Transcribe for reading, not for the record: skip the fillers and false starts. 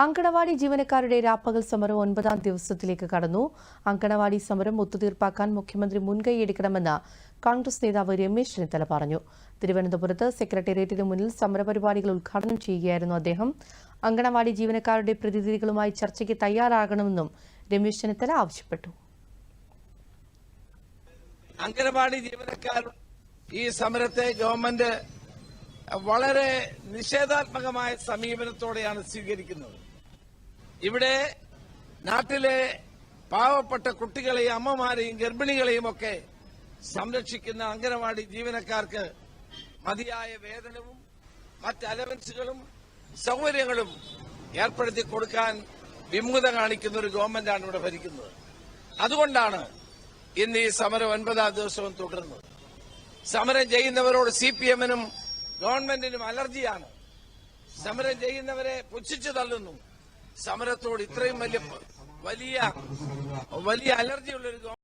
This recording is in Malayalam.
അങ്കണവാടി ജീവനക്കാരുടെ രാപ്പകൽ സമരം 9ാം ദിവസത്തിലേക്ക് കടന്നു. അങ്കണവാടി സമരം ഒത്തുതീർപ്പാക്കാൻ മുഖ്യമന്ത്രി മുൻകൈയെടുക്കണമെന്ന് കോൺഗ്രസ് നേതാവ് രമേശ് ചെന്നിത്തല പറഞ്ഞു. തിരുവനന്തപുരത്ത് സെക്രട്ടേറിയറ്റിന് മുന്നിൽ സമരപരിപാടികൾ ഉദ്ഘാടനം ചെയ്യുകയായിരുന്നു അദ്ദേഹം. അങ്കണവാടി ജീവനക്കാരുടെ പ്രതിനിധികളുമായി ചർച്ചയ്ക്ക് തയ്യാറാകണമെന്നും രമേശ് ചെന്നിത്തല ആവശ്യപ്പെട്ടു. അങ്കണവാടി ജീവനക്കാർ ഈ സമരത്തെ ഗവൺമെന്റ് വളരെ നിഷേധാത്മകമായ സമീപനത്തോടെയാണ് സ്വീകരിക്കുന്നത്. ഇവിടെ നാട്ടിലെ പാവപ്പെട്ട കുട്ടികളെയും അമ്മമാരെയും ഗർഭിണികളെയും ഒക്കെ സംരക്ഷിക്കുന്ന അങ്കണവാടി ജീവനക്കാർക്ക് മതിയായ വേതനവും മറ്റ് അലവൻസുകളും സൗകര്യങ്ങളും ഏർപ്പെടുത്തി കൊടുക്കാൻ വിമുഖത കാണിക്കുന്ന ഒരു ഗവൺമെന്റാണ് ഇവിടെ ഭരിക്കുന്നത്. അതുകൊണ്ടാണ് ഇന്ന് ഈ സമരം 9ാം ദിവസവും തുടരുന്നത്. സമരം ചെയ്യുന്നവരോട് CPM-നും ഗവൺമെന്റിനും അലർജിയാണ്. സമരം ചെയ്യുന്നവരെ പുച്ഛിച്ചു തള്ളുന്നു. സമരത്തോട് ഇത്രയും വലിയ അലർജിയുള്ളൊരു